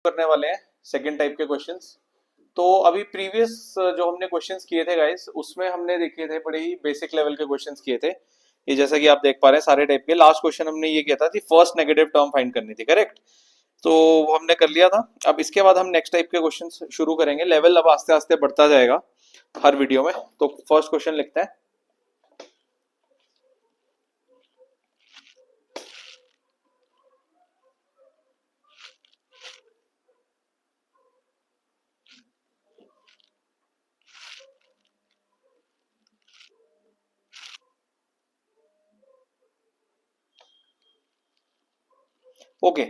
करने वाले हैं सेकंड टाइप के क्वेश्चंस। तो अभी प्रीवियस जो हमने क्वेश्चंस किए थे गाइस, उसमें हमने देखे थे बड़े ही बेसिक लेवल के क्वेश्चंस किए थे। ये जैसा कि आप देख पा रहे हैं सारे टाइप के। लास्ट क्वेश्चन हमने ये किया था कि फर्स्ट नेगेटिव टर्म फाइंड करनी थी, करेक्ट। तो वो हमने कर लिया था। अब इसके बाद हम नेक्स्ट टाइप के क्वेश्चंस शुरू करेंगे। लेवल अब आस्ते आस्ते बढ़ता जाएगा हर वीडियो में। तो फर्स्ट क्वेश्चन लिखते हैं। ओके,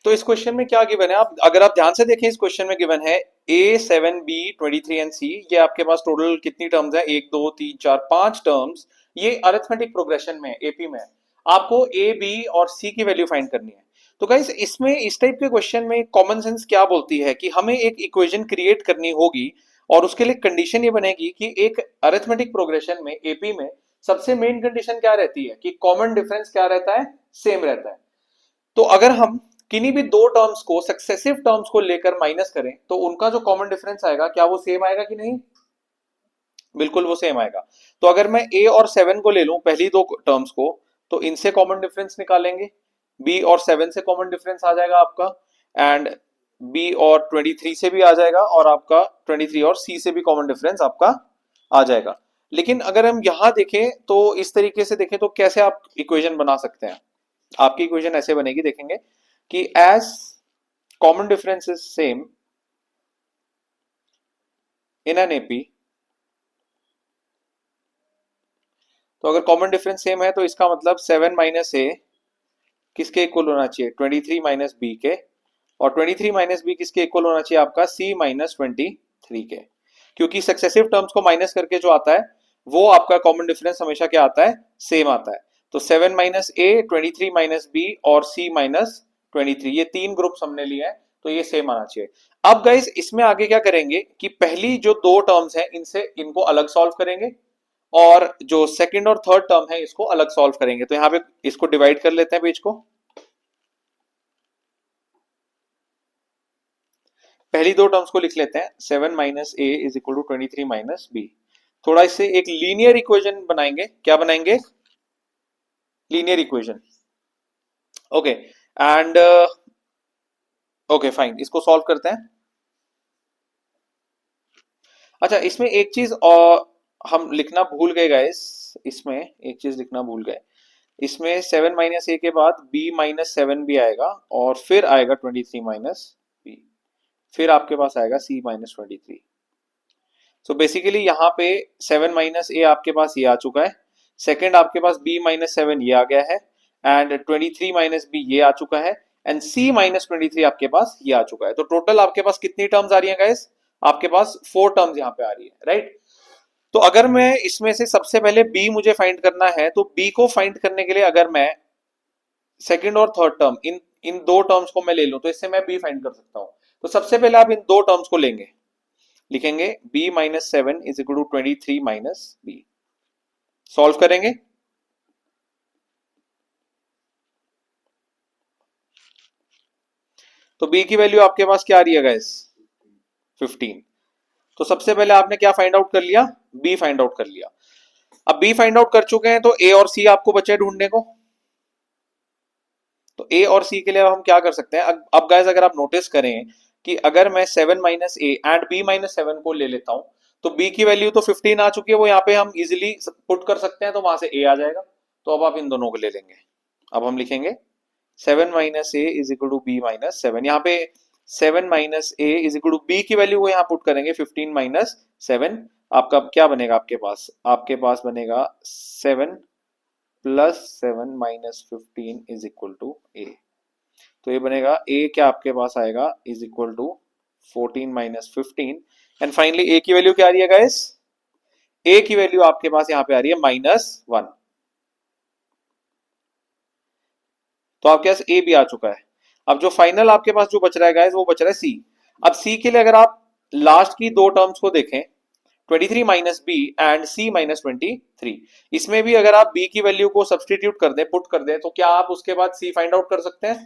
तो इस क्वेश्चन में क्या गिवन है, आप अगर आप ध्यान से देखें, इस क्वेश्चन में गिवन है A7B23 एंड C। ये आपके पास टोटल कितनी टर्म्स है, 1 2 3 4 5 टर्म्स। ये अरिथमेटिक प्रोग्रेशन में एपी में आपको ए बी और सी की वैल्यू फाइंड करनी है। तो गाइस इसमें इस टाइप के क्वेश्चन में कॉमन सेंस क्या बोलती है कि हमें एक इक्वेशन क्रिएट करनी होगी और उसके लिए कंडीशन ये बनेगी कि एक अरिथमेटिक प्रोग्रेशन में एपी में सबसे मेन कंडीशन क्या रहती है कि कॉमन डिफरेंस क्या रहता है, सेम रहता है। तो अगर हम किन्हीं भी दो टर्म्स को, सक्सेसिव टर्म्स को लेकर माइनस करें तो उनका जो कॉमन डिफरेंस आएगा क्या वो सेम आएगा कि नहीं, बिल्कुल वो सेम आएगा। तो अगर मैं a और 7 को ले लूं पहली दो टर्म्स को, तो इनसे कॉमन डिफरेंस निकालेंगे, b और 7 से कॉमन डिफरेंस आ जाएगा आपका, एंड b और 23 से भी आ जाएगा, और आपका 23 और c से भी कॉमन डिफरेंस आपका आ जाएगा। लेकिन अगर हम यहां देखें तो इस तरीके से देखें तो कैसे आप इक्वेशन बना सकते हैं। आपकी इक्वेशन ऐसे बनेगी, देखेंगे कि as common difference is same in an AP. तो अगर कॉमन डिफरेंस सेम है तो इसका मतलब 7 माइनस ए किसके इक्वल होना चाहिए, 23 माइनस बी के, और 23 माइनस बी किसके इक्वल होना चाहिए आपका, सी माइनस 23 के। क्योंकि सक्सेसिव टर्म्स को माइनस करके जो आता है वो आपका कॉमन डिफरेंस हमेशा क्या आता है, सेम आता है। तो 7 माइनस ए, 23 माइनस बी और सी माइनस 23, ये तीन ग्रुप्स हमने लिए हैं, तो ये सेम आना चाहिए। अब गाइस इसमें आगे क्या करेंगे कि पहली जो दो टर्म्स हैं इनसे इनको अलग सॉल्व करेंगे, और जो सेकंड और थर्ड टर्म है इसको अलग सॉल्व करेंगे। तो यहां पे इसको डिवाइड कर लेते हैं पेज को। पहली दो टर्म्स को लिख लेते हैं, 7 minus A is equal to 23 minus B. थोड़ा इससे एक लीनियर इक्वेशन बनाएंगे, क्या बनाएंगे, linear equation. Okay, and okay fine, इसको सॉल्व करते हैं। अच्छा, इसमें एक चीज और हम लिखना भूल गए गाइस, इसमें एक चीज लिखना भूल गए। इसमें 7 माइनस ए के बाद b माइनस 7 भी आएगा, और फिर आएगा 23 माइनस बी, फिर आपके पास आएगा c माइनस 23। सो बेसिकली यहाँ पे 7 माइनस ए आपके पास ये आ चुका है, सेकंड आपके पास b माइनस 7 ये आ गया है, एंड 23 माइनस बी ये आ चुका है, एंड c माइनस 23 आपके पास ये आ चुका है। तो टोटल आपके पास कितनी टर्म्स आ रही है गाइस, आपके पास 4 टर्म्स यहाँ पे आ रही है, राइट। तो अगर मैं इसमें से सबसे पहले b मुझे फाइंड करना है, तो b को फाइंड करने के लिए अगर मैं सेकंड और थर्ड टर्म इन इन दो टर्म्स को मैं ले लूं तो इससे मैं b फाइंड कर सकता हूं। तो सबसे पहले आप इन दो टर्म्स को लेंगे, लिखेंगे b minus 7 is equal to 23 minus B, solve करेंगे। तो b की वैल्यू आपके पास क्या आ रही है गाइस, 15। तो सबसे पहले आपने क्या फाइंड आउट कर लिया, b फाइंड आउट कर लिया। अब b फाइंड आउट कर चुके हैं तो a और c आपको बचे ढूंढने को। तो a और c के लिए हम क्या कर सकते हैं, अब गाइस अगर आप नोटिस करें कि अगर मैं 7 minus A and b minus 7 को ले लेता हूं, तो b की वैल्यू तो 15 आ चुकी है, वो यहाँ पे हम इजिली पुट कर सकते हैं, तो वहां से a आ जाएगा। तो अब आप इन दोनों को ले लेंगे। अब हम लिखेंगे 7 minus A is equal to B minus 7। यहाँ पे 7 minus A is equal to B की वैल्यू को यहाँ पुट करेंगे 15 माइनस 7। आपका क्या बनेगा, आपके पास बनेगा 7 plus 7 minus 15 is equal to A. तो ये बनेगा a क्या आपके पास आएगा is equal to 14 minus 15, and finally a की वैल्यू क्या आ रही है गाइस, a की वैल्यू आपके पास यहाँ पे आ रही है -1। तो आपके पास a भी आ चुका है। अब जो फाइनल आपके पास जो बच रहा है गाइस वो बच रहा है c। अब c के लिए अगर आप लास्ट की दो टर्म्स को देखें, 23 minus B and c minus 23, इसमें भी अगर आप b की वैल्यू को सब्सटीट्यूट कर दें, पुट कर दें, तो क्या आप उसके बाद c फाइंड आउट कर सकते हैं,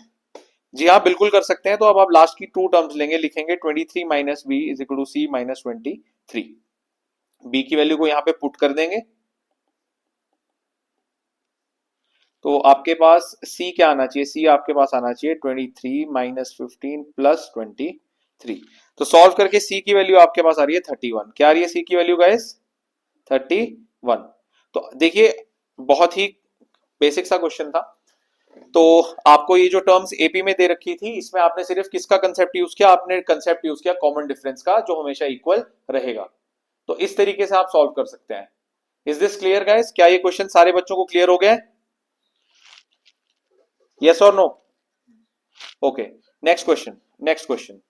जी हाँ, बिल्कुल कर सकते हैं। तो अब आप लास्ट की टू टर्म्स लेंगे, लिखेंगे 23 minus B is equal to C minus 23। B की वैल्यू को यहाँ पे पुट कर देंगे, तो आपके पास सी क्या आना चाहिए, सी आपके पास आना चाहिए 23 माइनस 15 प्लस 23। तो सॉल्व करके सी की वैल्यू आपके पास आ रही है 31। क्या आ रही है सी की वैल्यू गाइस? 31। तो देखिए, बहुत ही बेसिक सा क्वेश्चन था। तो आपको ये जो टर्म्स एपी में दे रखी थी, इसमें आपने सिर्फ किसका कंसेप्ट यूज किया? आपने कंसेप्ट यूज किया कॉमन डिफरेंस का, जो हमेशा इक्वल रहेगा। तो इस तरीके से आप सॉल्व कर सकते हैं। Is this clear guys? क्या ये क्वेश्चन सारे बच्चों को क्लियर हो गया? यस और no? Okay, next question, next question.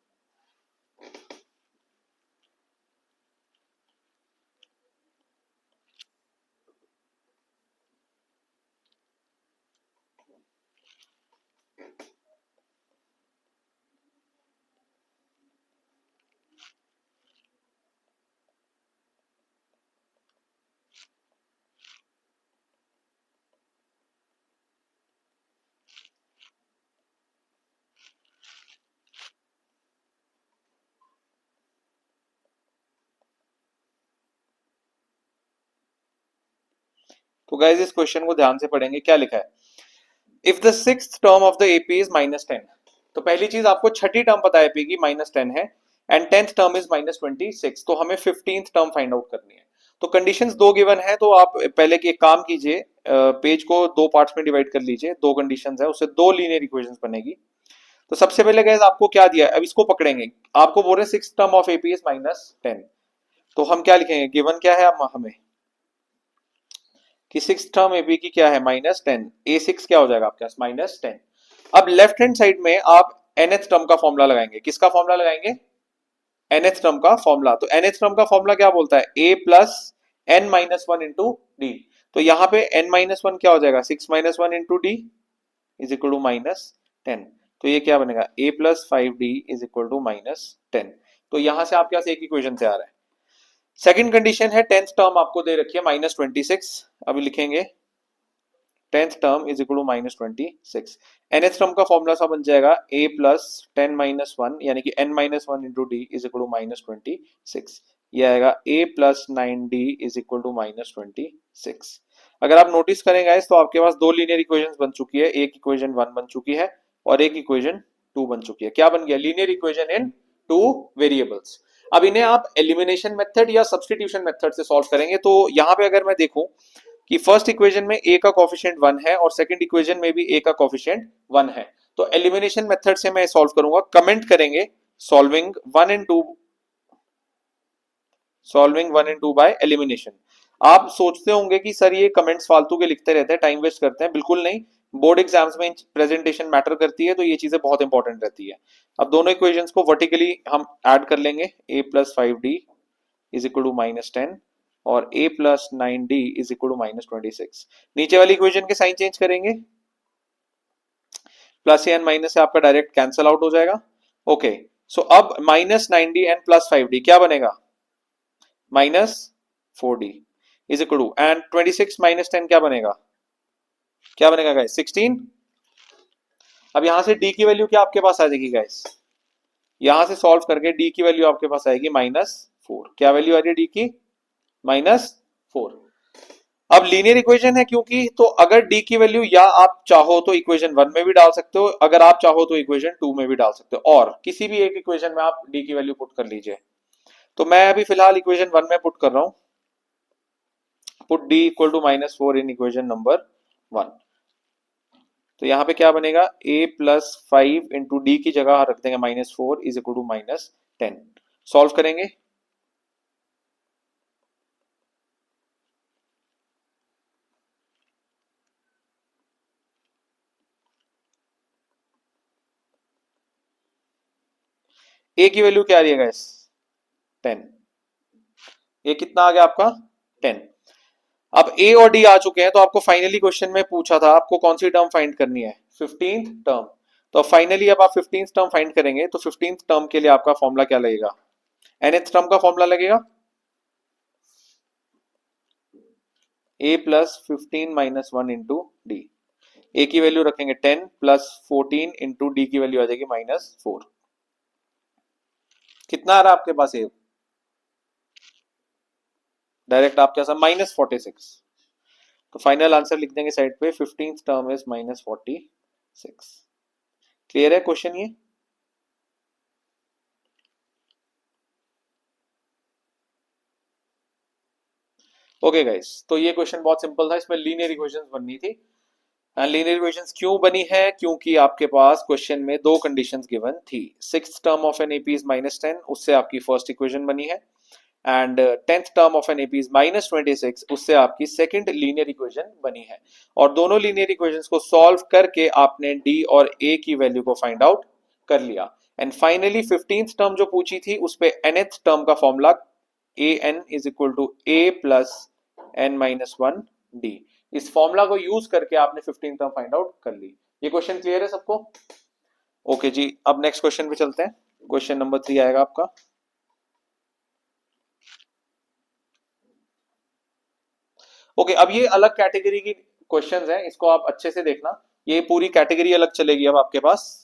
तो गाइस इस क्वेश्चन को ध्यान से पढ़ेंगे। क्या लिखा है? If the sixth term of the AP is -10। तो पहली चीज, आपको छठी टर्म पता है एपी की -10 है, एंड 10th टर्म इज -26। तो हमें 15th टर्म फाइंड आउट करनी है। तो कंडीशंस दो गिवन है, तो आप पहले एक काम कीजिए, पेज को दो पार्ट्स में डिवाइड कर लीजिए। दो कंडीशंस है, उससे दो लीनियर इक्वेशंस बनेगी। तो सबसे पहले गाइस आपको क्या दिया है, अब इसको पकड़ेंगे। आपको बोल रहे हैं six term of AP is -10। तो हम क्या लिखेंगे, गिवन क्या है हमें कि सिक्स टर्म एबी की क्या है -10, A6 क्या हो जाएगा आपके पास -10। अब लेफ्ट हैंड साइड में आप nth टर्म का फॉर्मूला लगाएंगे। किसका फॉर्मूला लगाएंगे? nth टर्म का फॉर्मूला। तो nth टर्म का फॉर्मूला क्या बोलता है? a plus n minus one into D. तो यहाँ पे n माइनस वन क्या हो जाएगा? 6 minus one into D is equal to -10। तो ये क्या बनेगा? a plus 5d is equal to -10। तो यहां से आपके पास एक इक्वेशन से आ रहा है। सेकंड कंडीशन है, टेंथ टर्म आपको दे रखी है -26। अभी लिखेंगे tenth term is equal to -26। nth term का फॉर्मूला सा बन जाएगा a प्लस 10 माइनस वन, यानी कि n minus one into D is equal to -26। ये आएगा a plus 9d is equal to -26। अगर आप नोटिस करेंगे तो आपके पास दो लीनियर इक्वेशंस बन चुकी है। एक इक्वेशन 1 बन चुकी है और एक इक्वेशन 2 बन चुकी है। क्या बन गया? Linear equation in two variables. अब इन्हें आप एलिमिनेशन मेथड या सब्स्टिट्यूशन मेथड से सॉल्व करेंगे। तो यहाँ पे अगर मैं देखूं कि फर्स्ट इक्वेशन में a का कोफिशिएंट 1 है और सेकंड इक्वेशन में भी a का कोफिशिएंट 1 है, तो एलिमिनेशन मेथड से मैं सॉल्व करूंगा। कमेंट करेंगे solving 1 and 2, solving 1 and 2 by elimination. आप सोचते होंगे कि सर ये कमेंट्स फालतू के लिखते रहते हैं, टाइम वेस्ट करते हैं। बिल्कुल नहीं, बोर्ड एग्जाम्स में प्रेजेंटेशन मैटर करती है, तो ये चीजें बहुत इंपॉर्टेंट रहती है। अब दोनों इक्वेशंस को वर्टिकली हम ऐड कर लेंगे। a plus 5d is equal to -10 और a plus 9d is equal to -26। नीचे वाली इक्वेशन के साइन चेंज करेंगे, प्लस एन माइनस से आपका डायरेक्ट कैंसल आउट हो जाएगा। ओके, सो अब -9d एंड प्लस 5d क्या बनेगा? -4d is equal to, and 26 minus 10 क्या बनेगा? क्या बनेगा गाइस? 16। अब यहां से d की वैल्यू क्या आपके पास आ जाएगी गाइस? यहां से सॉल्व करके d की वैल्यू आपके पास आएगी -4। क्या वैल्यू आ रही है d की? -4। अब लीनियर इक्वेशन है क्योंकि, तो अगर डी की वैल्यू या आप चाहो तो इक्वेशन 1 में भी डाल सकते हो, अगर आप चाहो तो इक्वेशन 2 में भी डाल सकते हो, और किसी भी एक इक्वेशन में आप डी की वैल्यू पुट कर लीजिए। तो मैं अभी फिलहाल इक्वेशन 1 में पुट कर रहा हूं। Put D equal to -4 in equation number 1। तो यहाँ पे क्या बनेगा? a प्लस 5 इंटू डी की जगह रख देंगे -4 इज इक्वल टू -10। सॉल्व करेंगे। a की वैल्यू क्या आ रही है गाइस? 10। ये कितना आ गया आपका? 10। अब ए और डी आ चुके हैं, तो आपको फाइनली क्वेश्चन में पूछा था आपको कौन सी टर्म फाइंड करनी है? 15th term. तो फाइनली अब आप 15th टर्म फाइंड करेंगे, तो 15th टर्म के लिए आपका फॉर्मूला क्या लगेगा? nth टर्म का फॉर्मूला लगेगा a plus 15 minus one into D. A की वैल्यू रखेंगे 10 प्लस 14 इंटू डी की वैल्यू आ जाएगी -4। कितना आ रहा है आपके पास ये डायरेक्ट आपके पास -46। तो फाइनल आंसर लिख देंगे साइड पे, 15th टर्म इज -46। क्लियर है क्वेश्चन ये? ओके गाइस, तो ये क्वेश्चन बहुत सिंपल था, इसमें लीनियर इक्वेशंस बननी थी। लीनियर इक्वेशंस क्यों बनी है? क्योंकि आपके पास क्वेश्चन में दो कंडीशंस गिवन थी। 6th term of an AP is -10, उससे आपकी फर्स्ट इक्वेशन बनी है, and 10th term of an AP is -26, उससे आपकी सेकंड लीनियर इक्वेशन बनी है। और दोनों लीनियर इक्वेशंस को सॉल्व करके आपने डी और ए की वैल्यू को फाइंड आउट कर लिया। एंड फाइनली 15th टर्म जो पूछी थी उस पे nth टर्म का formula an is equal to a plus n-1 d, इस फॉर्मूला को यूज करके आपने 15th टर्म फाइंड आउट कर ली। ये क्वेश्चन क्लियर है सबको? ओके जी, अब नेक्स्ट क्वेश्चन पे चलते हैं। क्वेश्चन नंबर 3 आएगा आपका। ओके, अब ये अलग कैटेगरी की क्वेश्चंस हैं, इसको आप अच्छे से देखना, ये पूरी कैटेगरी अलग चलेगी अब आपके पास।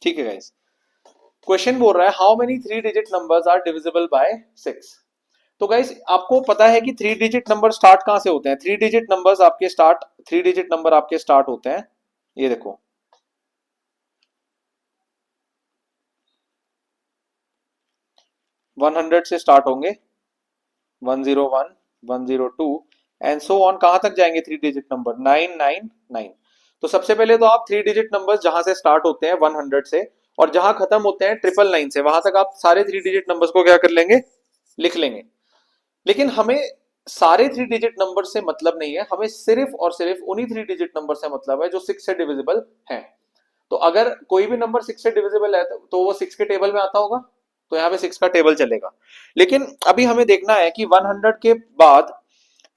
ठीक है गाइस, क्वेश्चन बोल रहा है how many 3 digit numbers are divisible by 6। तो गाइस आपको पता है कि 3 डिजिट नंबर स्टार्ट कहां से होते हैं? 3 डिजिट नंबर्स आपके स्टार्ट 3 डिजिट नंबर आपके स्टार्ट होते हैं, ये देखो 100 से स्टार्ट होंगे, 101 102 एंड सो ऑन, कहां तक जाएंगे 3 डिजिट नंबर? 999। तो सबसे पहले तो आप 3 डिजिट नंबर्स जहां से स्टार्ट होते हैं 100 से और जहां खत्म होते हैं 999 से, वहां तक आप सारे 3 डिजिट नंबर्स को क्या कर लेंगे? लिख लेंगे। लेकिन हमें सारे 3 डिजिट नंबर से मतलब नहीं है, हमें सिर्फ और सिर्फ उन्हीं 3 डिजिट नंबर से मतलब है जो 6 से डिविजिबल है। तो अगर कोई भी नंबर 6 से डिविजिबल है तो वो 6 के टेबल में आता होगा, तो यहाँ पे 6 का टेबल चलेगा। लेकिन अभी हमें देखना है कि 100 के बाद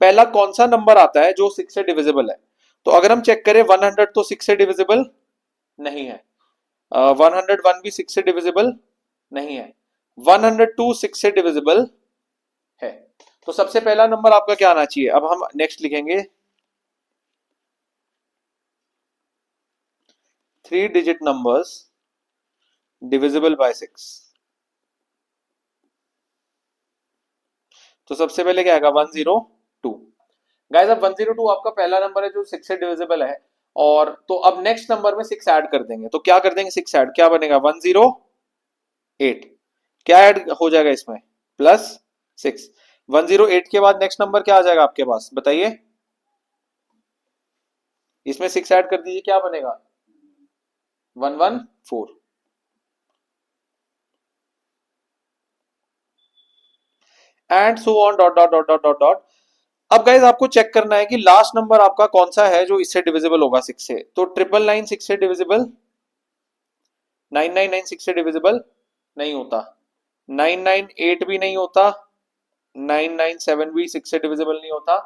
पहला कौन सा नंबर आता है जो 6 से डिविजिबल है। तो अगर हम चेक करें 100 तो 6 से डिविजिबल नहीं है, 101 भी 6 से डिविजिबल नहीं है, 102 6 से डिविजिबल है। तो सबसे पहला नंबर आपका क्या आना चाहिए? अब हम नेक्स्ट लिखेंगे 3 डिजिट नंबर्स डिविजिबल बाय 6। तो सबसे पहले क्या आएगा? 102। गाइस अब 102 आपका पहला नंबर है जो 6 से डिविजिबल है, और तो अब नेक्स्ट नंबर में 6 ऐड कर देंगे। तो क्या कर देंगे? 6 ऐड, क्या बनेगा? 108। क्या ऐड हो जाएगा इसमें? +6। 108 के बाद नेक्स्ट नंबर क्या आ जाएगा आपके पास, बताइए? इसमें 6 ऐड कर दीजिए, क्या बनेगा? 114। And so on dot dot dot dot dot dot. अब गाइज आपको चेक करना है कि लास्ट नंबर आपका कौन सा है जो इससे डिविजिबल होगा 6 से। तो 999 6 से डिविजिबल, 999 6 से डिविजिबल नहीं होता, 998 भी नहीं होता, 997 भी 6 से डिविजिबल नहीं होता।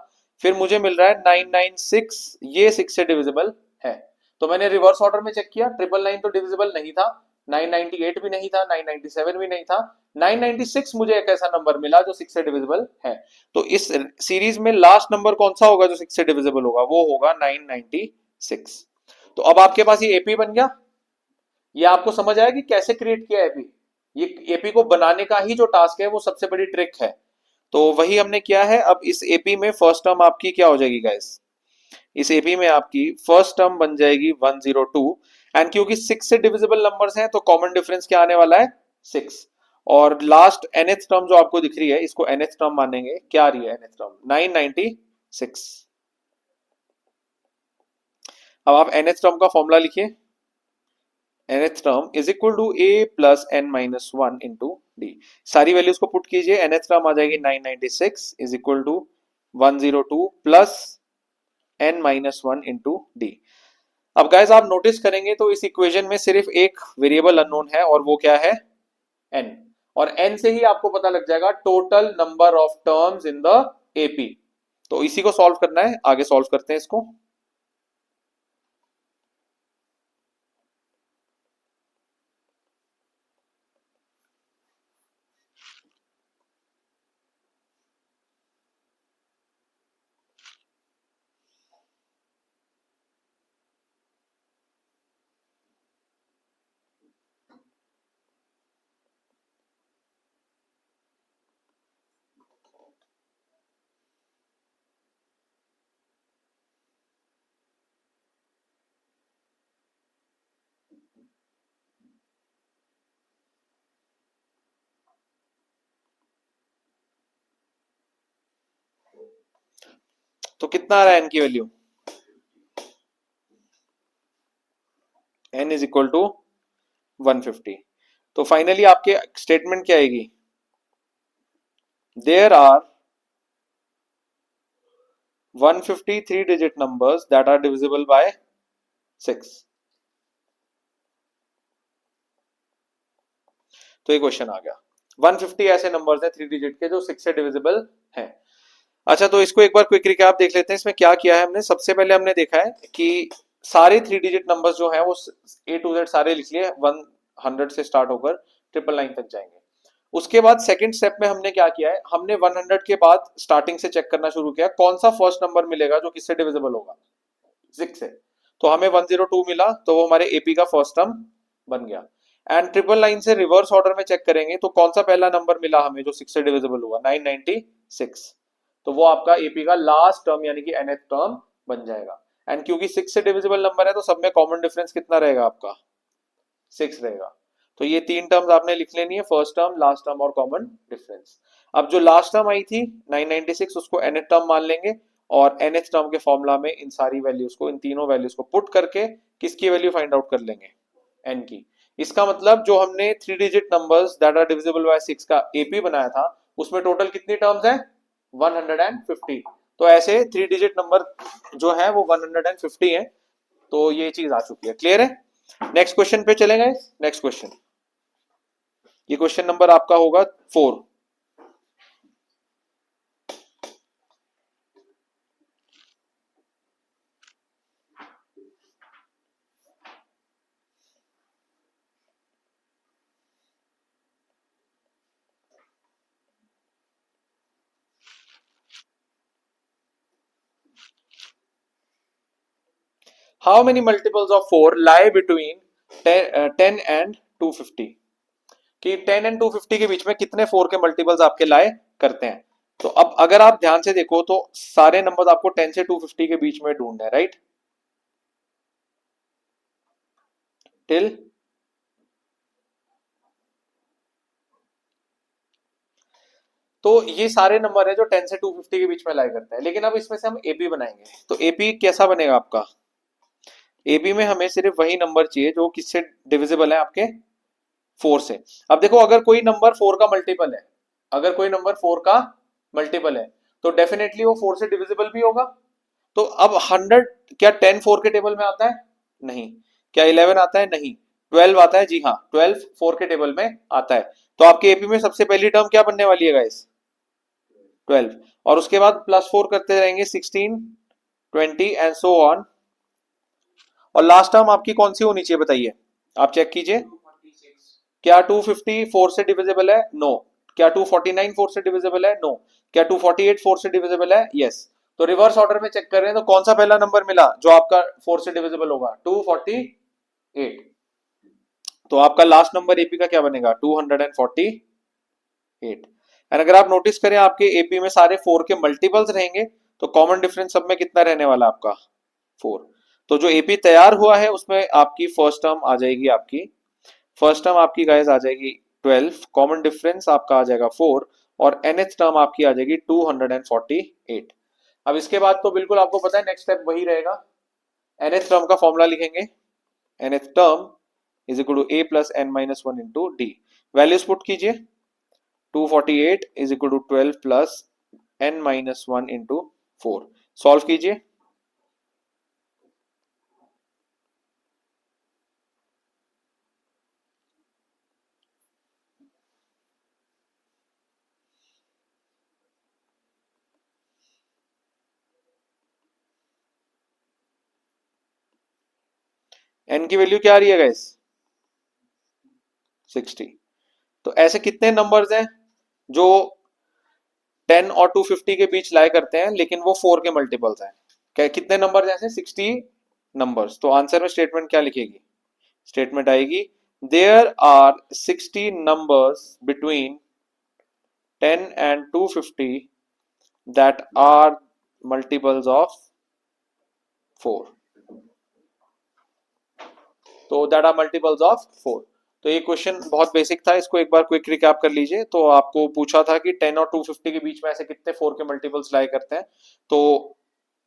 फिर मुझे मिल रहा है 996, ये 6 से डिविजिबल है। तो मैंने रिवर्स ऑर्डर में चेक किया, 999 तो डिविजिबल नहीं था, 998 भी नहीं था, 997 भी नहीं था, 996 मुझे एक ऐसा नंबर मिला जो 6 से डिविजिबल है। तो इस सीरीज में लास्ट नंबर कौन सा होगा जो 6 से डिविजिबल होगा? वो होगा 996। तो अब आपके पास ये एपी बन गया। ये आपको समझ आया कि कैसे क्रिएट किया एपी? ये एपी को बनाने का ही जो टास्क है वो सबसे बड़ी ट्रिक है, तो वही हमने किया है। अब इस एपी में फर्स्ट टर्म आपकी क्या हो जाएगी गाइस? इस एपी में आपकी फर्स्ट टर्म बन जाएगी 102, एंड क्योंकि 6 से डिविजिबल नंबर्स हैं तो कॉमन डिफरेंस क्या आने वाला है? 6। और लास्ट nth टर्म जो आपको दिख रही है इसको nth टर्म मानेंगे। क्या आ रही है nth टर्म? 996। अब आप nth टर्म का फॉर्मूला लिखिए, nth term is equal to a plus n-1 into D. सारी वैल्यूज को पुट कीजिए, nth टर्म आ जाएगी 996 is equal to 102 plus n-1 into D. अब गाइस आप नोटिस करेंगे तो इस इक्वेशन में सिर्फ एक वेरिएबल अननोन है और वो क्या है? n। और n से ही आपको पता लग जाएगा total number of terms in the AP. तो इसी को सॉल्व करना है, आगे सॉल्व करते हैं इसको। तो कितना आ रहा है n की वैल्यू? n is equal to 150। तो फाइनली आपके स्टेटमेंट क्या आएगी? There are 150 three digit numbers that are divisible by 6। तो ये क्वेश्चन आ गया। 150 ऐसे नंबर्स हैं थ्री डिजिट के जो 6 से डिविजिबल हैं। अच्छा, तो इसको एक बार क्विक रिकैप देख लेते हैं। इसमें क्या किया है हमने? सबसे पहले हमने देखा है कि सारे थ्री डिजिट नंबर्स जो हैं वो A to Z सारे लिख लिए, 100 से स्टार्ट होकर 999 तक जाएंगे। उसके बाद सेकंड स्टेप में हमने क्या किया है, हमने 100 के बाद स्टार्टिंग से चेक करना शुरू किया कौन सा फर्स्ट नंबर मिलेगा जो किससे डिविजिबल होगा, 6 से। तो हमें 102 मिला, तो वो हमारे एपी का फर्स्ट टर्म बन गया। एंड 999 से रिवर्स ऑर्डर में चेक करेंगे तो कौन सा पहला नंबर मिला हमें जो 6 से डिविजिबल हुआ, 996। तो वो आपका एपी का लास्ट टर्म यानी कि nth टर्म बन जाएगा। एंड क्योंकि 6 से डिविजिबल नंबर है तो सब में कॉमन डिफरेंस कितना रहेगा आपका? 6 रहेगा। तो ये तीन टर्म्स आपने लिख लेनी है, फर्स्ट टर्म, लास्ट टर्म और कॉमन डिफरेंस। अब जो लास्ट टर्म आई थी 996, उसको nth टर्म मान लेंगे और nth टर्म के फॉर्मूला में इन सारी वैल्यूज को, इन तीनों वैल्यूज को पुट करके किसकी वैल्यू फाइंड आउट कर लेंगे? n की। इसका मतलब जो हमने three digit numbers that are divisible by 6 का एपी बनाया था उसमें टोटल कितनी टर्म्स है? 150। तो ऐसे थ्री डिजिट नंबर जो है वो 150 है। तो ये चीज आ चुकी है। क्लियर है? नेक्स्ट क्वेश्चन पे चलेंगे। नेक्स्ट क्वेश्चन, ये क्वेश्चन नंबर आपका होगा 4। How many multiples of 4 lie between 10 and 250? कि 10 एंड 250 के बीच में कितने 4 के मल्टीपल्स आपके लाए करते हैं? तो अब अगर आप ध्यान से देखो तो सारे नंबर आपको 10 से 250 के बीच में ढूंढने हैं, राइट? टिल तो ये सारे नंबर है जो 10 से 250 के बीच में लाई करते हैं। लेकिन अब इसमें से हम एपी बनाएंगे, तो एपी कैसा बनेगा आपका? एपी में हमें सिर्फ वही नंबर चाहिए जो किससे डिविजिबल है आपके? 4 से। अब देखो, अगर कोई नंबर 4 का मल्टीपल है, अगर कोई नंबर 4 का मल्टीपल है तो डेफिनेटली वो 4 से डिविजिबल भी होगा। तो अब 100 क्या 10 4 के टेबल में आता है? नहीं। क्या 11 आता है? नहीं। 12 आता है? जी हाँ, 12 4 के टेबल में आता है। तो आपके एपी में सबसे पहली टर्म क्या बनने वाली है गाइस? 12। और उसके बाद +4 करते रहेंगे, 16 20 एंड सो ऑन। और लास्ट टर्म आपकी कौन सी होनी चाहिए बताइए, आप चेक कीजिए। क्या 250 4 से डिविजिबल है? नो। क्या 249 4 से डिविजिबल है? नो। क्या 248 4 से डिविजिबल है? यस। तो रिवर्स ऑर्डर में चेक कर रहे हैं तो कौन सा पहला नंबर मिला जो आपका 4 से डिविजिबल होगा? 248। तो आपका लास्ट नंबर एपी का क्या बनेगा? 248। एंड अगर आप नोटिस करें आपके एपी में सारे 4 के मल्टीपल्स रहेंगे तो कॉमन डिफरेंस सब में कितना रहने वाला आपका? 4। तो जो एपी तैयार हुआ है उसमें आपकी फर्स्ट टर्म आ जाएगी, आपकी फर्स्ट टर्म आपकी गाइस आ जाएगी 12, कॉमन डिफरेंस आपका आ जाएगा 4 और nth टर्म आपकी आ जाएगी 248। अब इसके बाद तो बिल्कुल आपको पता है नेक्स्ट स्टेप वही रहेगा। nth टर्म का फॉर्मूला लिखेंगे, nth term is equal to a plus n minus 1 into D. Values put कीजिए, 248 is equal to 12 plus n minus 1 into 4। Solve कीजिए। n की वैल्यू क्या आ रही है गाइस? 60। तो ऐसे कितने नंबर्स हैं जो 10 और 250 के बीच लाई करते हैं लेकिन वो 4 के मल्टीपल्स हैं? क्या कितने नंबर्स ऐसे? 60 नंबर्स। तो आंसर में स्टेटमेंट क्या लिखेगी? स्टेटमेंट आएगी there are 60 numbers between 10 and 250 that are multiples of 4। तो दैट आर मल्टीपल्स ऑफ 4। तो ये क्वेश्चन बहुत बेसिक था, इसको एक बार क्विक रिकैप कर लीजिए। तो आपको पूछा था कि 10 और 250 के बीच में ऐसे कितने 4 के मल्टीपल्स लाई करते हैं। तो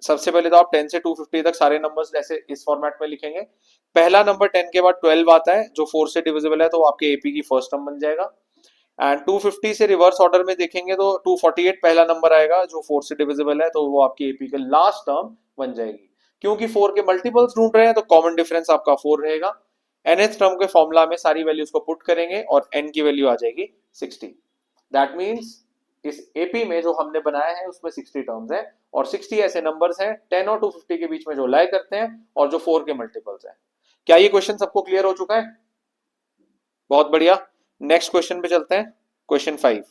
सबसे पहले तो आप 10 से 250 तक सारे नंबर्स ऐसे इस फॉर्मेट में लिखेंगे। पहला नंबर 10 के बाद 12 आता है जो 4 से डिविजिबल है, तो वो आपके एपी की फर्स्ट टर्म बन जाएगा। एंड 250 से रिवर्स ऑर्डर में देखेंगे तो 248 पहला नंबर आएगा जो 4 से डिविजिबल है, तो वो आपकी एपी की लास्ट टर्म बन जाएगी। क्योंकि 4 के मल्टीपल्स ढूंढ रहे हैं तो कॉमन डिफरेंस आपका 4 रहेगा। nth टर्म के फॉर्मूला में सारी वैल्यूज को पुट करेंगे और n की वैल्यू आ जाएगी 60। दैट मीन्स इस एपी में जो हमने बनाया है उसमें 60 टर्म्स है और 60 ऐसे नंबर्स हैं 10 और 250 के बीच में जो लाई करते हैं और जो 4 के मल्टीपल्स हैं। क्या ये क्वेश्चन सबको क्लियर हो चुका है? बहुत बढ़िया। नेक्स्ट क्वेश्चन पे चलते हैं, question 5।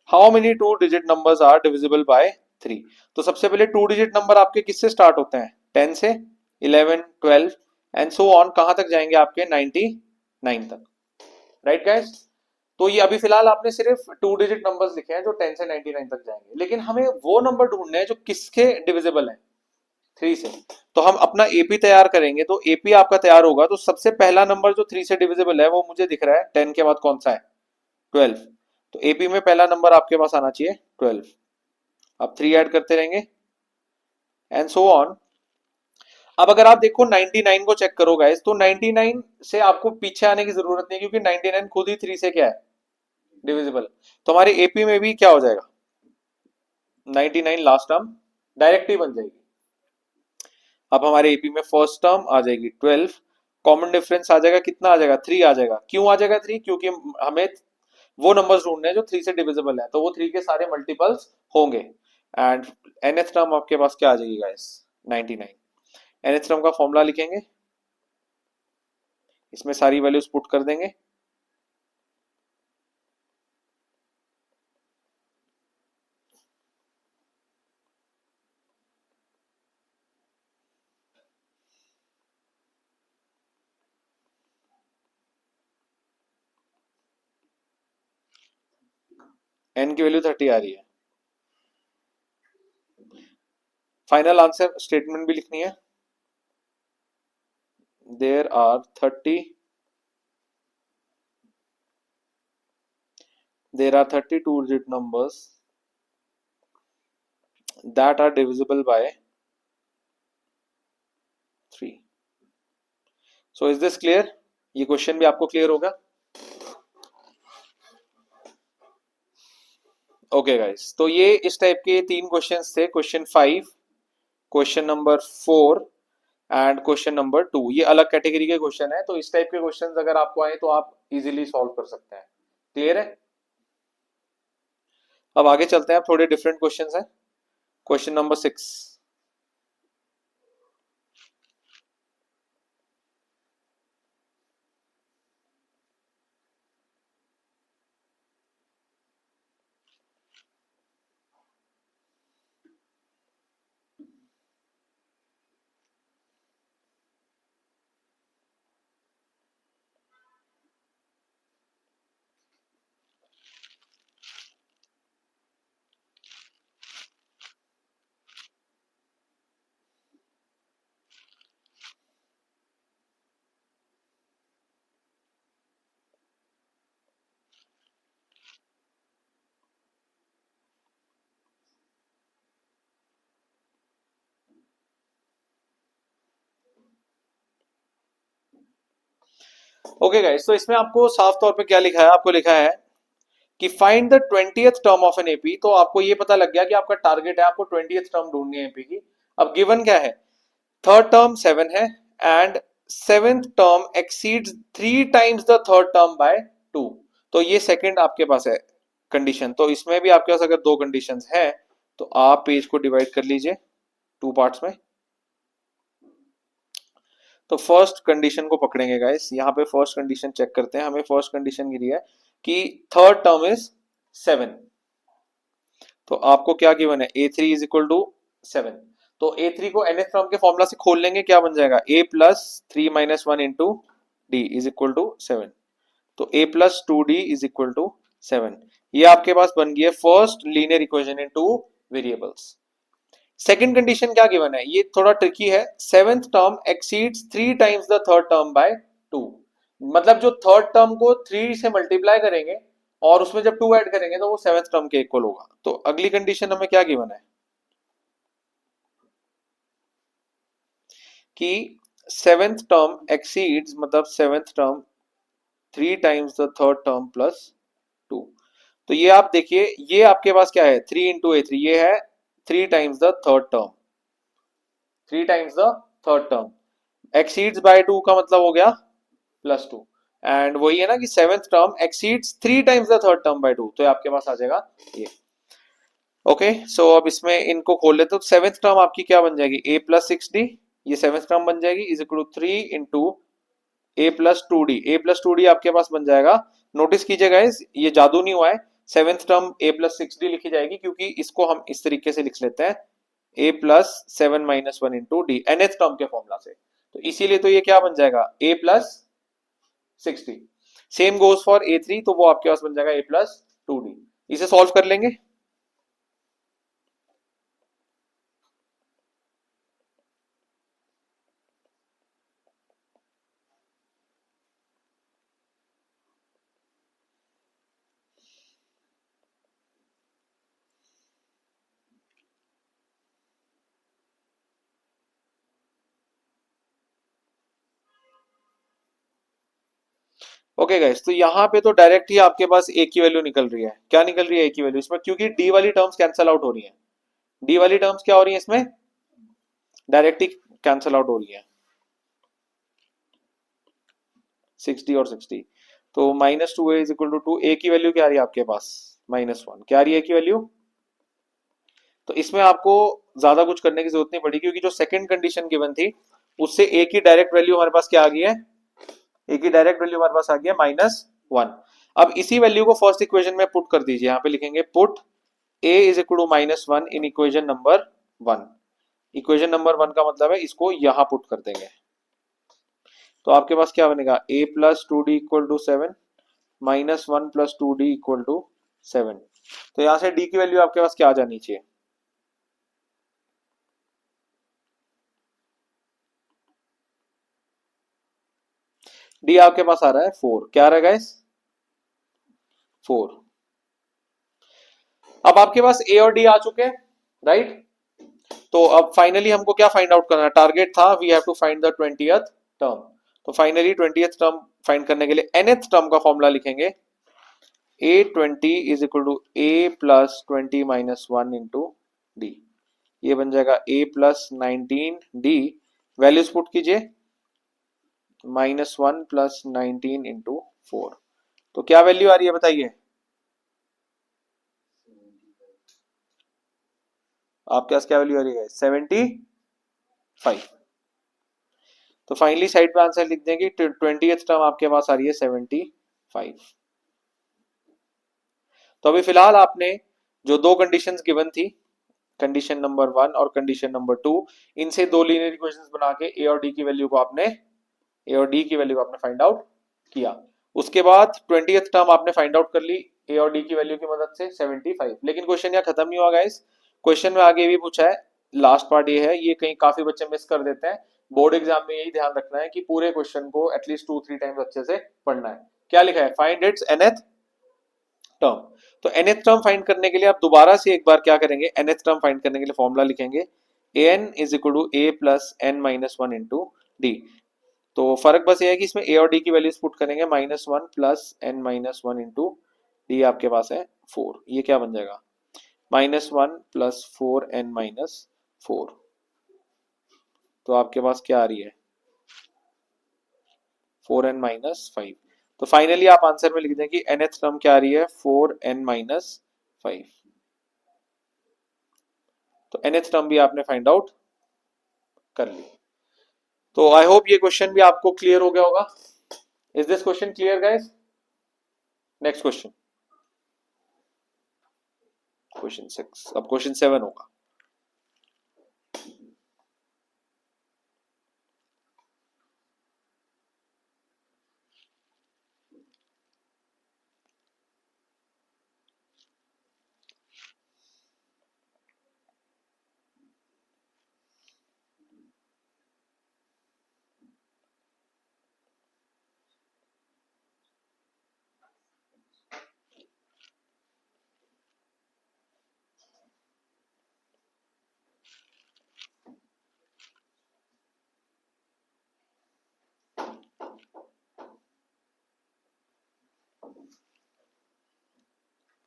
How many 2 digit numbers are divisible by 3? तो सबसे पहले 2 डिजिट नंबर आपके किससे स्टार्ट होते हैं? 10 से, 11, 12 एंड सो ऑन, कहां तक जाएंगे आपके 99 तक। Right guys? तो ये अभी फिलहाल आपने सिर्फ 2 डिजिट नंबर्स लिखे हैं जो 10 से 99 तक जाएंगे, लेकिन हमें वो नंबर ढूंढने हैं जो किसके डिविजिबल है? 3 से। तो हम अपना एपी तैयार करेंगे, तो एपी आपका तैयार होगा तो सबसे पहला नंबर जो 3 से डिविजिबल है वो मुझे दिख रहा है 10 के बाद कौन सा है? 12। तो एपी में पहला नंबर आपके पास आना चाहिए 12। अब 3 ऐड करते रहेंगे एंड सो ऑन। अब अगर आप देखो 99 को चेक करो गाइस, तो 99 से आपको पीछे आने की जरूरत नहीं, क्योंकि 99 खुद ही 3 से क्या है? डिविजिबल। तो हमारे एपी में भी क्या हो जाएगा? 99 लास्ट टर्म डायरेक्ट ही बन जाएगी। अब हमारे एपी में फर्स्ट टर्म आ जाएगी 12, कॉमन डिफरेंस आ जाएगा, कितना आ जाएगा? 3 आ जाएगा। क्यों आ जाएगा 3? क्योंकि हमें वो नंबर्स ढूंढने हैं जो 3 से डिविजिबल है, तो वो 3 के सारे मल्टीपल्स होंगे। एंड nth टर्म आपके पास क्या आ जाएगी गाइस? 99। nth टर्म का फॉर्मूला लिखेंगे, इसमें सारी वैल्यूज पुट कर देंगे। n की वैल्यू 30 आ रही है। फाइनल आंसर स्टेटमेंट भी लिखनी है। There are 32 digit numbers that are divisible by 3. So is this clear? ये क्वेश्चन भी आपको क्लियर होगा? ओके गाइस, तो ये इस टाइप के 3 क्वेश्चंस थे, question 5, question number 4 and question number 2। ये अलग कैटेगरी के क्वेश्चन है, तो इस टाइप के क्वेश्चंस अगर आपको आए तो आप इजीली सॉल्व कर सकते हैं। क्लियर है? अब आगे चलते हैं, अब थोड़े डिफरेंट क्वेश्चंस हैं। Question number 6। ओके गाइस, तो इसमें आपको साफ तौर पे क्या लिखा है? आपको लिखा है कि find the 20th term of an AP. तो आपको ये पता लग गया कि आपका टारगेट है, आपको 20th टर्म ढूंढनी है एपी की। अब गिवन क्या है? थर्ड टर्म 7 है and 7th term exceeds 3 times the third term by 2। तो ये सेकंड आपके पास है कंडीशन। तो इसमें भी आपके पास अगर 2 कंडीशंस है तो आप पेज को डिवाइड कर लीजिए 2 पार्ट्स में। तो फर्स्ट कंडीशन को पकड़ेंगे गाइस, यहाँ पे फर्स्ट कंडीशन चेक करते हैं। हमें फर्स्ट कंडीशन गिरी है कि थर्ड टर्म इज 7। तो आपको क्या गिवन है? a3 is equal to 7। तो a3 को nth टर्म के फॉर्मूला से खोल लेंगे, क्या बन जाएगा? a plus 3 minus 1 into D is equal to 7। तो a plus 2d is equal to 7। ये आपके पास बन गई है first linear equation in two variables. Second condition क्या गिवन है, ये थोड़ा ट्रिकी है। Seventh term exceeds 3 times the third term by 2। मतलब जो थर्ड टर्म को 3 से मल्टीप्लाई करेंगे और उसमें जब 2 ऐड करेंगे तो वो सेवेंथ टर्म के इक्वल होगा। तो अगली कंडीशन हमें क्या गिवन है कि सेवेंथ टर्म एक्सीड्स, मतलब seventh term 3 times the third term plus 2। तो ये आप देखिए, ये आपके पास क्या है 3 इंटू ए थ्री, ये है 3 times the third term, 3 times the third term. Exceeds by 2 का मतलब हो गया प्लस 2। एंड वही है ना कि seventh term exceeds 3 times the third term by 2, तो आपके पास आ जाएगा ये। ओके, सो अब इसमें इनको खोल लेते, तो सेवेंथ टर्म आपकी क्या बन जाएगी a प्लस 6d, ये सेवेंथ टर्म बन जाएगी is equal to 3 into a plus 2d। a plus 2d आपके पास बन जाएगा, नोटिस कीजिएगा ये जादू नहीं हुआ है, seventh term a plus 6d लिखी जाएगी क्योंकि इसको हम इस तरीके से लिख लेते हैं a plus 7 minus 1 into D, nth term के फॉर्मूला से। तो इसीलिए तो ये क्या बन जाएगा a plus 6d। Same goes for a3, तो वो आपके पास बन जाएगा a प्लस 2d। इसे सॉल्व कर लेंगे। ओके गाइस, तो यहाँ पे तो डायरेक्ट ही आपके पास ए की वैल्यू निकल रही है। क्या निकल रही है ए की वैल्यू इसमें, क्योंकि डी वाली टर्म्स कैंसल आउट हो रही है। डी वाली टर्म्स क्या हो रही है इसमें, डायरेक्ट ही कैंसल आउट हो रही है, 60 और 60। तो minus two A is equal to 2, A की वैल्यू क्या आ रही है आपके पास -1, क्या आ रही है ए की वैल्यू। तो इसमें आपको ज्यादा कुछ करने की जरूरत नहीं पड़ी, क्योंकि जो सेकंड कंडीशन गिवन थी उससे ए की डायरेक्ट वैल्यू हमारे पास क्या आ गई है, ए की डायरेक्ट वैल्यू हमारे पास आ गई है -1। अब इसी वैल्यू को फर्स्ट इक्वेशन में पुट कर दीजिए, यहाँ पे लिखेंगे put a is equal to -1 in equation number 1। Equation number 1 का मतलब है इसको यहां पुट कर देंगे, तो आपके पास क्या बनेगा a plus 2d equal to 7 -1 plus 2d equal to 7। तो यहां से d की वैल्यू आपके पास क्या आ जानी चाहिए, d आपके पास आ रहा है 4, क्या आ रहा है गाइस 4। अब आपके पास a और d आ चुके हैं, राइट। तो अब फाइनली हमको क्या फाइंड आउट करना है, टारगेट था we have to find the 20th term. तो फाइनली 20th टर्म फाइंड करने के लिए nth टर्म का फॉर्मूला लिखेंगे, a20 is equal to a plus 20 minus 1 into D. ये बन जाएगा a plus 19d, values put कीजिए, -1 प्लस 19 इंटू 4। तो क्या वैल्यू आ रही है बताइए, आपके पास क्या वैल्यू आ रही है 75। तो फाइनली साइड पे आंसर लिख देंगे, 20th टर्म आपके पास आ रही है 75। तो अभी फिलहाल आपने जो दो कंडीशंस गिवन थी, कंडीशन नंबर 1 और कंडीशन नंबर 2, इनसे दो लीनियर इक्वेशंस बना के ए और डी की वैल्यू को आपने फाइंड आउट किया। उसके बाद 20th टर्म आपने फाइंड आउट कर ली ए और डी की वैल्यू की मदद से 75। लेकिन क्वेश्चन यहाँ खत्म नहीं हुआ गाइस, क्वेश्चन में आगे भी पूछा है, लास्ट पार्ट ये है, ये कहीं काफी बच्चे मिस कर देते हैं। बोर्ड एग्जाम में यही ध्यान रखना है कि पूरे क्वेश्चन को एटलीस्ट 2-3 टाइम्स अच्छे से पढ़ना है। क्या लिखा है, फाइंड इट्स nth टर्म। तो nth टर्म फाइंड करने के लिए आप दोबारा से एक बार क्या करेंगे, nth टर्म फाइंड करने के लिए फॉर्मूला लिखेंगे an is equal to a plus n minus 1 into D. तो फर्क बस ये है कि इसमें a और d की वैल्यूज पुट करेंगे, -1 plus n minus 1 into D आपके पास है 4। ये क्या बन जाएगा -1 प्लस 4n माइनस 4। तो आपके पास क्या आ रही है 4n माइनस 5। तो फाइनली आप आंसर में लिख दें कि nth टर्म क्या आ रही है 4n माइनस 5। तो nth टर्म भी आपने फाइंड आउट कर ली। तो आई होप ये क्वेश्चन भी आपको क्लियर हो गया होगा। Is this question clear guys. Next question, question 6, अब क्वेश्चन 7 होगा।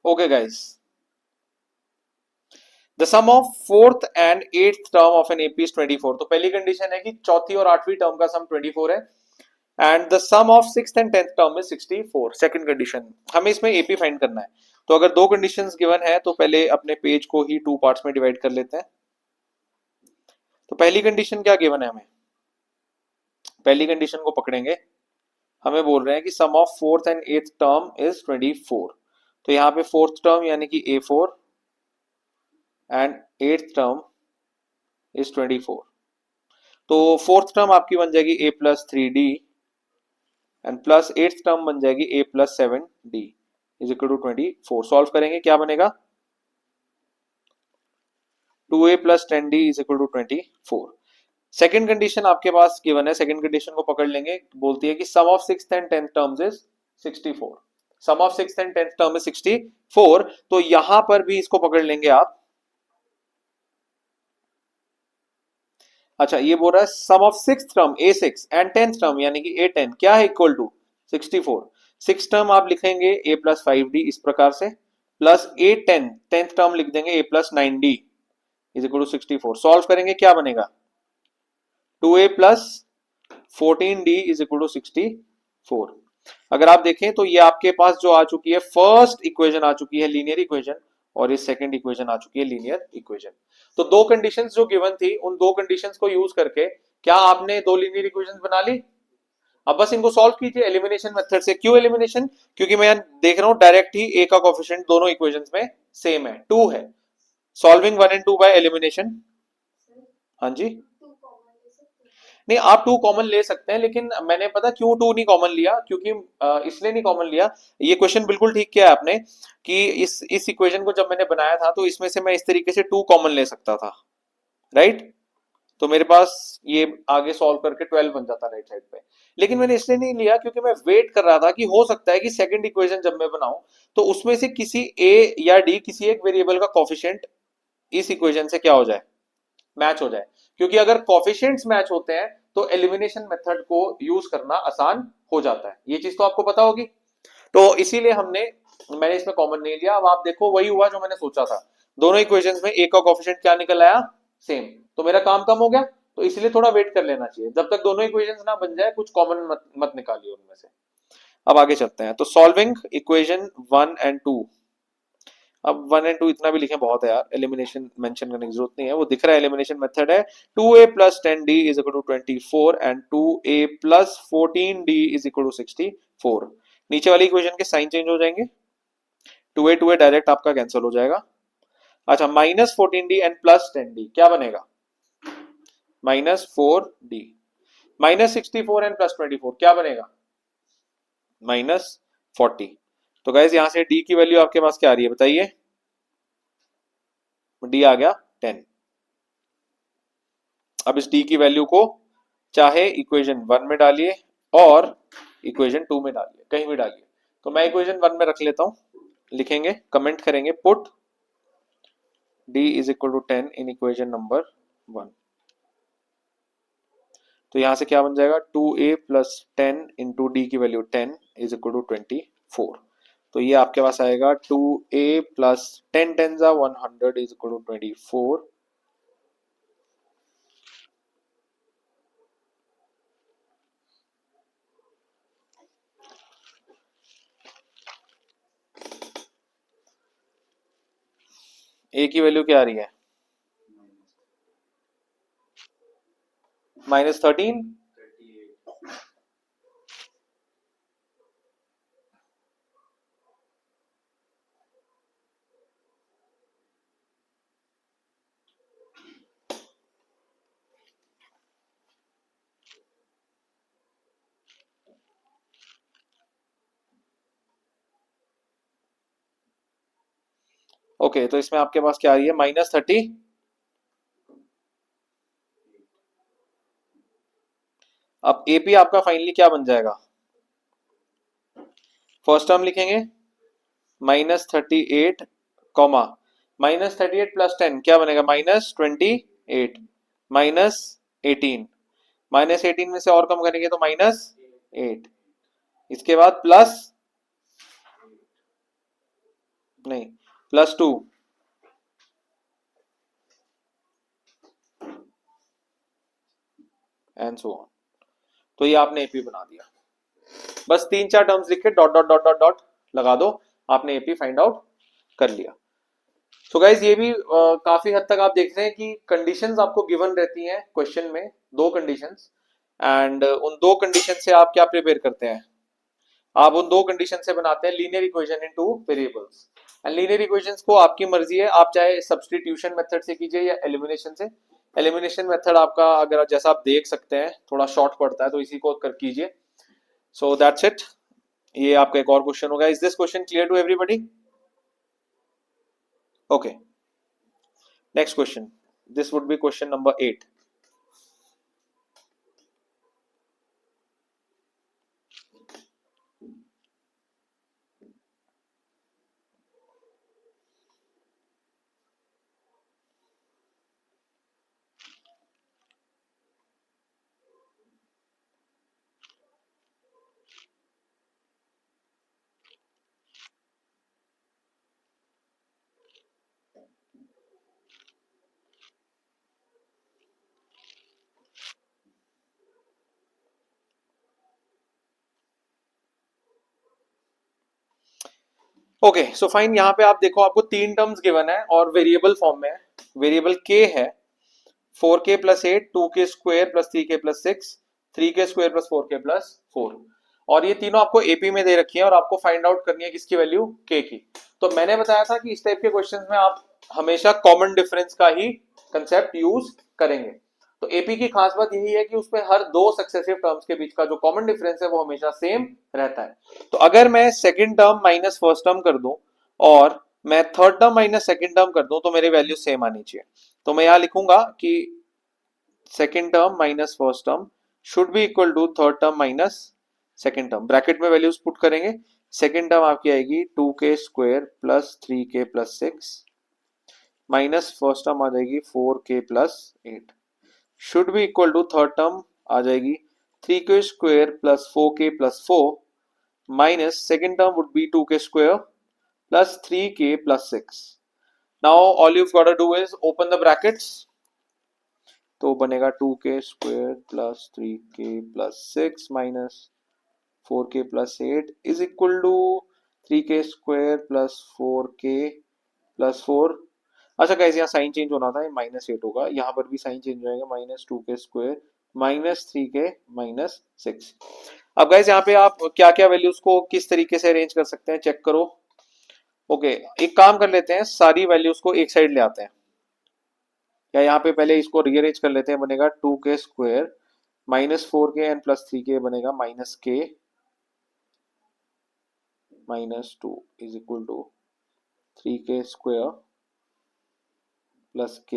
Okay guys, the sum of fourth and eighth term of an AP is 24। तो पहली कंडीशन है कि चौथी और आठवीं टर्म का सम 24 है, and the sum of sixth and tenth term is 64। Second condition, हमें इसमें एपी फाइंड करना है। तो अगर दो कंडीशंस गिवन है तो पहले अपने पेज को ही टू पार्ट्स में डिवाइड कर लेते हैं। तो पहली कंडीशन क्या गिवन है हमें, पहली कंडीशन को पकड़ेंगे। हमें बोल रहे हैं कि sum of fourth and eighth term is 24। तो यहाँ पे फोर्थ टर्म यानी कि A4 and eighth term is 24। तो फोर्थ टर्म आपकी बन जाएगी A+3D and plus eighth term बन जाएगी A+7D is equal to 24। Solve करेंगे, क्या बनेगा 2A+10D is equal to 24। Second condition आपके पास गिवन है, सेकंड कंडीशन को पकड़ लेंगे। बोलती है कि sum of sixth and tenth terms is 64। Sum of sixth and tenth term is 64। तो यहां पर भी इसको पकड़ लेंगे आप। अच्छा, ये बोल रहा है sum of sixth term A6 and tenth term यानी कि A10 क्या है इक्वल टू 64। सिक्स टर्म आप लिखेंगे A+5D इस प्रकार से, प्लस A10 टेंथ टर्म लिख देंगे A+9D is equal to 64। Solve करेंगे, क्या बनेगा 2A+14D इज इक्वल टू 64। अगर आप देखें तो ये आपके पास जो आ चुकी है फर्स्ट इक्वेशन आ चुकी है लीनियर इक्वेशन, और ये सेकंड इक्वेशन आ चुकी है लीनियर इक्वेशन। तो दो कंडीशंस जो गिवन थी उन दो कंडीशंस को यूज करके क्या आपने दो लीनियर इक्वेशंस बना ली। अब बस इनको सॉल्व कीजिए एलिमिनेशन मेथड से। क्यों एलिमिनेशन, क्योंकि मैं देख रहा हूं डायरेक्ट ही ए का कोफिशिएंट दोनों इक्वेशंस में सेम है, 2 है। Solving 1 and 2 by elimination. हाँ जी, नहीं आप टू कॉमन ले सकते हैं, लेकिन मैंने पता क्यों टू नहीं कॉमन लिया, क्योंकि इसलिए नहीं कॉमन लिया। ये क्वेश्चन बिल्कुल ठीक किया आपने कि इस इक्वेशन को जब मैंने बनाया था तो इसमें से मैं इस तरीके से टू कॉमन ले सकता था, राइट। तो मेरे पास ये आगे सॉल्व करके 12 बन जाता राइट साइड पे। लेकिन मैंने इसलिए नहीं लिया क्योंकि मैं वेट कर रहा था कि हो सकता है कि सेकंड इक्वेशन जब मैं बनाऊं तो उसमें से किसी ए या डी किसी एक वेरिएबल का कोफिशिएंट इस इक्वेशन से क्या हो जाए, मैच हो जाए। क्योंकि अगर कोफिशिएंट्स मैच होते हैं तो एलिमिनेशन मेथड को यूज करना आसान हो जाता है, ये चीज तो आपको पता होगी। तो इसीलिए मैंने इसमें कॉमन नहीं लिया। अब आप देखो वही हुआ जो मैंने सोचा था, दोनों इक्वेशंस में एक का कोफिशिएंट क्या निकल आया, सेम। तो मेरा काम कम हो गया, तो इसलिए थोड़ा वेट कर लेना चाहिए जब तक दोनों इक्वेशंस ना बन जाए, कुछ कॉमन मत निकालिए उनमें से। अब आगे चलते हैं। तो सॉल्विंग इक्वेशन 1 एंड 2। अब 1 एंड 2 इतना भी लिखें बहुत है यार, एलिमिनेशन मेंशन करने की जरूरत नहीं है, वो दिख रहा है एलिमिनेशन मेथड है। 2A+10D is equal to 24 and 2A+14D is equal to 64। नीचे वाली इक्वेशन के साइन चेंज हो जाएंगे, 2A डायरेक्ट आपका कैंसिल हो जाएगा। अच्छा, -14D एंड +10D क्या बनेगा -4D। -64 एंड +24 क्या बनेगा -40। तो गाइज यहां से D की वैल्यू आपके पास क्या आ रही है बताइए, D आ गया 10। अब इस D की वैल्यू को चाहे इक्वेशन 1 में डालिए और इक्वेशन 2 में डालिए, कहीं भी डालिए। तो मैं इक्वेशन 1 में रख लेता हूं, लिखेंगे कमेंट करेंगे put D is equal to 10 in equation number 1। तो यहां से क्या बन जाएगा 2A+10 इंटू डी की वैल्यू 10 इज इक्वल टू 24। तो ये आपके पास आएगा 2A+10 10 100 इज इक्वल टू 24। ए की वैल्यू क्या आ रही है -13। ओके, तो इसमें आपके पास क्या आ रही है -30। अब एपी आपका फाइनली क्या बन जाएगा, फर्स्ट टर्म लिखेंगे -38 कॉमा -38+10 क्या बनेगा -28 -18 -18 में से और कम करेंगे तो -8। इसके बाद प्लस नहीं, +2 एंड सो ऑन। तो ये आपने एपी बना दिया। बस 3-4 टर्म्स लिख के dot dot dot dot dot लगा दो, आपने एपी फाइंड आउट कर लिया। सो गाइज ये भी काफी हद तक आप देख रहे हैं कि कंडीशंस आपको गिवन रहती हैं क्वेश्चन में, दो कंडीशंस, एंड उन दो कंडीशन से आप क्या प्रिपेयर करते हैं, आप उन दो कंडीशन से बनाते हैं linear equation in two variables. And linear equations को आपकी मर्जी है, आप चाहे सब्स्टिट्यूशन मेथड से कीजिए या एलिमिनेशन से। एलिमिनेशन मेथड आपका अगर जैसा आप देख सकते हैं थोड़ा शॉर्ट पड़ता है, तो इसी को कर कीजिए। So that's it. ये आपका एक और क्वेश्चन होगा। Is this question clear to everybody? Okay, next question, this would be question number 8। Okay so fine, यहाँ पे आप देखो आपको तीन टर्म्स गिवन है और वेरिएबल फॉर्म में है। वेरिएबल के है 4k+8, 2k² + 3k+6, 3k² + 4k+4, और ये तीनों आपको एपी में दे रखी है और आपको फाइंड आउट करनी है किसकी वैल्यू, के की। तो मैंने बताया था कि इस टाइप के क्वेश्चंस में आप हमेशा कॉमन डिफरेंस का ही कंसेप्ट यूज करेंगे। तो एपी की खास बात यही है कि उसमें हर दो सक्सेसिव टर्म्स के बीच का जो कॉमन डिफरेंस है वो हमेशा सेम रहता है। तो अगर मैं second term minus first term कर दूं और मैं third term minus second term कर दूं तो मेरी वैल्यू सेम आनी चाहिए। तो मैं यहां लिखूंगा कि second term minus first term should be equal to third term minus second term. Bracket में वैल्यूज पुट करेंगे। सेकेंड टर्म आपकी आएगी 2k² + 3k+6 minus first term आ जाएगी 4k+8 should be equal to third term आ जाएगी 3k² + 4k+4 minus second term would be 2k² + 3k+6। Now all you got to do is open the brackets. तो बनेगा 2k² + 3k+6 minus 4k+8 is equal to 3k² + 4k+4। अच्छा guys, यहाँ sign change होना था, -8 होगा, यहाँ पर भी साइन चेंज हो जाएगा, -2k² -3k -6। अब गाइस यहाँ पे आप क्या क्या वैल्यूज को किस तरीके से अरेंज कर सकते हैं चेक करो। ओके, एक काम कर लेते हैं, सारी वैल्यूज को एक साइड ले आते हैं, या यहाँ पे पहले इसको रीअरेंज कर लेते हैं। बनेगा 2k² -4k एंड +3k बनेगा -k -2 is equal to 3k² + k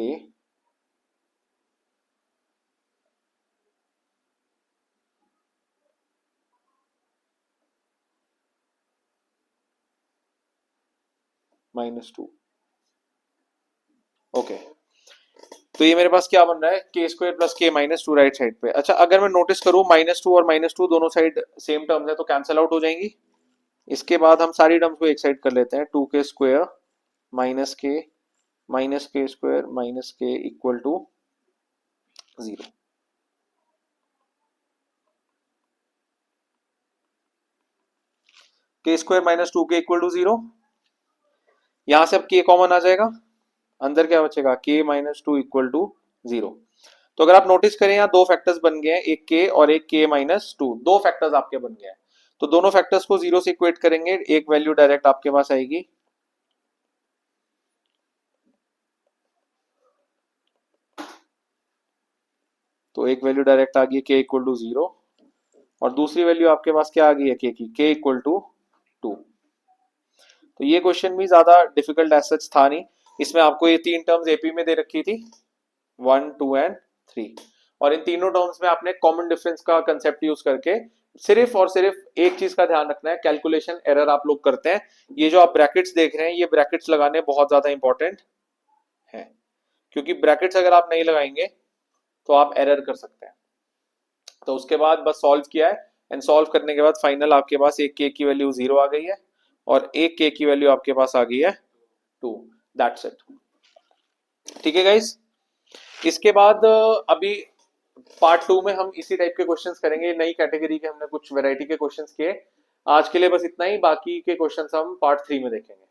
-2। Okay, तो ये मेरे पास क्या बन रहा है, k² + k -2 राइट साइड पे। अच्छा, अगर मैं नोटिस करूं -2 और -2 दोनों साइड सेम टर्म्स है तो कैंसिल आउट हो जाएंगी। इसके बाद हम सारी टर्म्स को एक साइड कर लेते हैं। 2k² -k -k² -k equal to 0। k² -2k equal to 0। यहां से अब k कॉमन आ जाएगा, अंदर क्या बचेगा, k -2 इक्वल टू 0। तो अगर आप नोटिस करें यहाँ दो फैक्टर्स बन गए हैं, एक k और एक k -2, दो फैक्टर्स आपके बन गए हैं। तो दोनों फैक्टर्स को 0 से इक्वेट करेंगे, एक वैल्यू डायरेक्ट आपके पास आएगी, तो एक वैल्यू डायरेक्ट आ गई k इक्वल टू 0, और दूसरी वैल्यू आपके पास क्या आ गई है k की, k इक्वल टू 2। तो ये क्वेश्चन भी ज्यादा डिफिकल्ट एज सच था नहीं। इसमें आपको ये तीन टर्म्स एपी में दे रखी थी, 1, 2 एंड 3, और इन तीनों टर्म्स में आपने कॉमन डिफरेंस का कंसेप्ट यूज करके सिर्फ और सिर्फ एक चीज का ध्यान रखना है, कैलकुलेशन एरर आप लोग करते हैं। ये जो आप ब्रैकेट्स देख रहे हैं, ये ब्रैकेट्स लगाने बहुत ज्यादा इंपॉर्टेंट है, क्योंकि ब्रैकेट्स अगर आप नहीं लगाएंगे तो आप एरर कर सकते हैं। तो उसके बाद बस सॉल्व किया है, एंड सॉल्व करने के बाद फाइनल आपके पास एक के की वैल्यू 0 आ गई है, और एक के की वैल्यू आपके पास आ गई है 2। That's it. ठीक है गाइस। इसके बाद अभी पार्ट 2 में हम इसी टाइप के क्वेश्चंस करेंगे। नई कैटेगरी के हमने कुछ वैरायटी के क्वेश्चंस किए। आज के लिए बस इतना ही, बाकी के क्वेश्चंस हम पार्ट 3 में देखेंगे।